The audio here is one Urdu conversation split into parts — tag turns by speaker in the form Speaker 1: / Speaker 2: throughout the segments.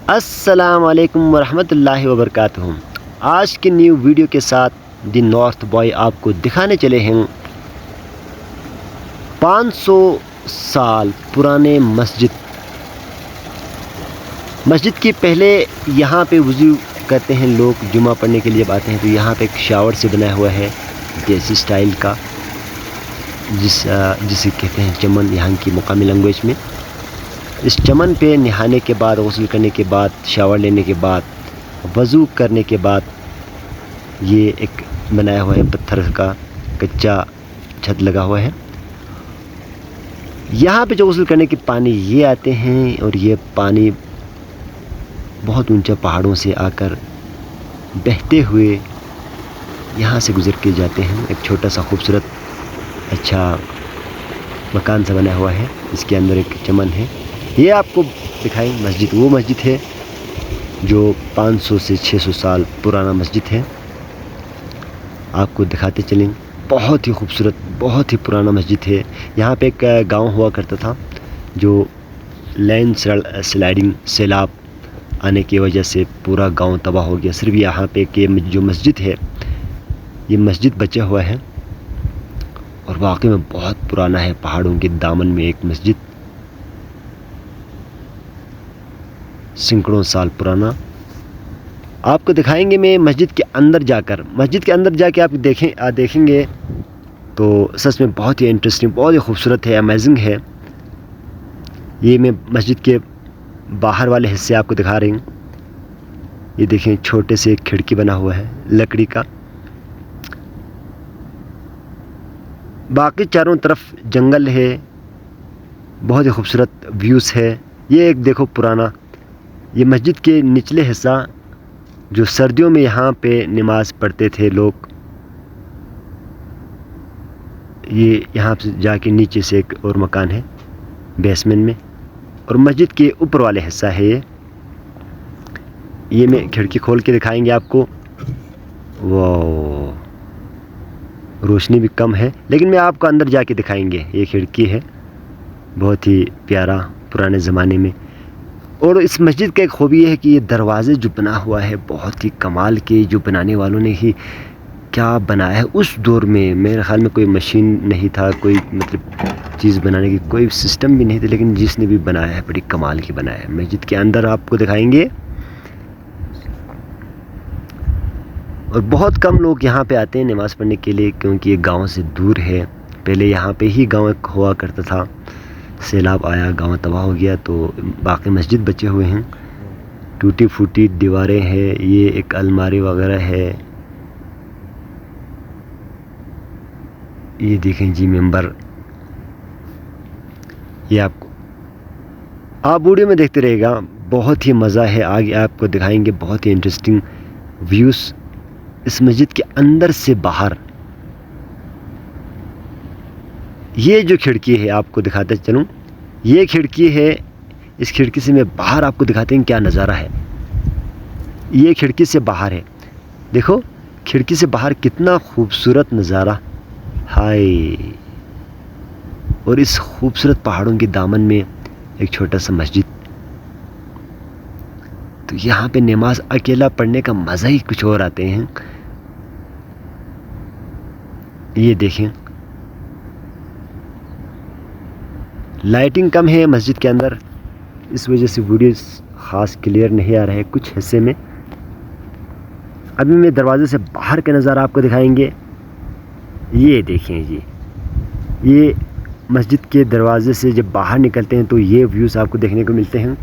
Speaker 1: السلام علیکم ورحمۃ اللہ وبرکاتہ۔ آج کے نیو ویڈیو کے ساتھ دی نارتھ بوائے آپ کو دکھانے چلے ہیں 500 سال پرانے مسجد کی پہلے یہاں پہ وضو کرتے ہیں لوگ، جمعہ پڑھنے کے لیے آتے ہیں تو یہاں پہ ایک شاور سے بنایا ہوا ہے دیسی سٹائل کا، جسے کہتے ہیں چمن یہاں کی مقامی لینگویج میں۔ اس چمن پہ نہانے کے بعد، غسل کرنے کے بعد، شاور لینے کے بعد، وضو کرنے کے بعد یہ ایک بنایا ہوا ہے پتھر کا کچا چھت لگا ہوا ہے۔ یہاں پہ جو غسل کرنے کے پانی یہ آتے ہیں اور یہ پانی بہت اونچا پہاڑوں سے آ کر بہتے ہوئے یہاں سے گزر کے جاتے ہیں۔ ایک چھوٹا سا خوبصورت اچھا مکان سا بنا ہوا ہے، اس کے اندر ایک چمن ہے۔ یہ آپ کو دکھائیں مسجد، وہ مسجد ہے جو 500 سے 600 سال پرانا مسجد ہے، آپ کو دکھاتے چلیں۔ بہت ہی خوبصورت، بہت ہی پرانا مسجد ہے۔ یہاں پہ ایک گاؤں ہوا کرتا تھا جو لینڈ سلائڈنگ، سیلاب آنے کی وجہ سے پورا گاؤں تباہ ہو گیا۔ صرف یہاں پہ کہ جو مسجد ہے، یہ مسجد بچا ہوا ہے اور واقعی میں بہت پرانا ہے۔ پہاڑوں کے دامن میں ایک مسجد، سینکڑوں سال پرانا۔ آپ کو دکھائیں گے میں مسجد کے اندر جا کے آپ دیکھیں گے تو سچ میں بہت ہی انٹرسٹنگ، بہت ہی خوبصورت ہے، امیزنگ ہے۔ یہ میں مسجد کے باہر والے حصے آپ کو دکھا رہی ہوں۔ یہ دیکھیں چھوٹے سے ایک کھڑکی بنا ہوا ہے لکڑی کا، باقی چاروں طرف جنگل ہے، بہت ہی خوبصورت ویوز ہے۔ یہ ایک دیکھو پرانا، یہ مسجد کے نچلے حصہ جو سردیوں میں یہاں پہ نماز پڑھتے تھے لوگ، یہ یہاں سے جا کے نیچے سے ایک اور مکان ہے بیسمنٹ میں، اور مسجد کے اوپر والے حصہ ہے یہ میں کھڑکی کھول کے دکھائیں گے آپ کو۔ واو، روشنی بھی کم ہے لیکن میں آپ کو اندر جا کے دکھائیں گے۔ یہ کھڑکی ہے، بہت ہی پیارا پرانے زمانے میں۔ اور اس مسجد کا ایک خوبی یہ ہے کہ یہ دروازے جو بنا ہوا ہے بہت ہی کمال کے، جو بنانے والوں نے ہی کیا بنایا ہے اس دور میں۔ میرے خیال میں کوئی مشین نہیں تھا، کوئی مطلب چیز بنانے کی کوئی سسٹم بھی نہیں تھا، لیکن جس نے بھی بنایا ہے بڑی کمال کی بنایا ہے۔ مسجد کے اندر آپ کو دکھائیں گے، اور بہت کم لوگ یہاں پہ آتے ہیں نماز پڑھنے کے لیے کیونکہ یہ گاؤں سے دور ہے۔ پہلے یہاں پہ ہی گاؤں ایک ہوا کرتا تھا، سیلاب آیا، گاؤں تباہ ہو گیا تو باقی مسجد بچے ہوئے ہیں۔ ٹوٹی پھوٹی دیواریں ہیں، یہ ایک الماری وغیرہ ہے۔ یہ دیکھیں جی ممبر، یہ آپ ویڈیو میں دیکھتے رہے گا، بہت ہی مزہ ہے۔ آگے آپ کو دکھائیں گے بہت ہی انٹرسٹنگ ویوز اس مسجد کے اندر سے باہر۔ یہ جو کھڑکی ہے آپ کو دکھاتے چلوں، یہ کھڑکی ہے، اس کھڑکی سے میں باہر آپ کو دکھاتے ہیں کیا نظارہ ہے۔ یہ کھڑکی سے باہر ہے، دیکھو کھڑکی سے باہر کتنا خوبصورت نظارہ، ہائے۔ اور اس خوبصورت پہاڑوں کے دامن میں ایک چھوٹا سا مسجد، تو یہاں پہ نماز اکیلا پڑھنے کا مزہ ہی کچھ اور آتے ہیں۔ یہ دیکھیں لائٹنگ کم ہے مسجد کے اندر، اس وجہ سے ویڈیو خاص کلیئر نہیں آ رہا ہے کچھ حصے میں۔ ابھی میں دروازے سے باہر کا نظارہ آپ کو دکھائیں گے۔ یہ دیکھیں جی، یہ مسجد کے دروازے سے جب باہر نکلتے ہیں تو یہ ویوز آپ کو دیکھنے کو ملتے ہیں۔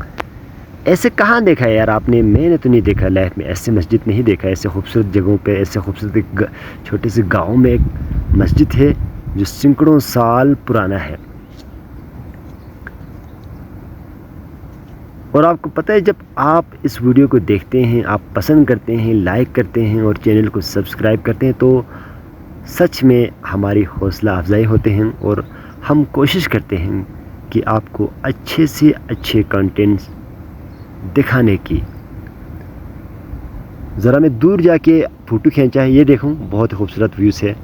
Speaker 1: ایسے کہاں دیکھا ہے یار آپ نے؟ میں نے تو نہیں دیکھا لائف میں، ایسے مسجد نہیں دیکھا، ایسے خوبصورت جگہوں پہ، ایسے خوبصورت ایک چھوٹے سے گاؤں میں ایک مسجد ہے جو سینکڑوں سال پرانا ہے۔ اور آپ کو پتہ ہے جب آپ اس ویڈیو کو دیکھتے ہیں، آپ پسند کرتے ہیں، لائک کرتے ہیں اور چینل کو سبسکرائب کرتے ہیں تو سچ میں ہماری حوصلہ افزائی ہوتے ہیں، اور ہم کوشش کرتے ہیں کہ آپ کو اچھے سے اچھے کنٹینٹس دکھانے کی۔ ذرا میں دور جا کے فوٹو کھینچا ہے، یہ دیکھوں بہت خوبصورت ویوز ہے۔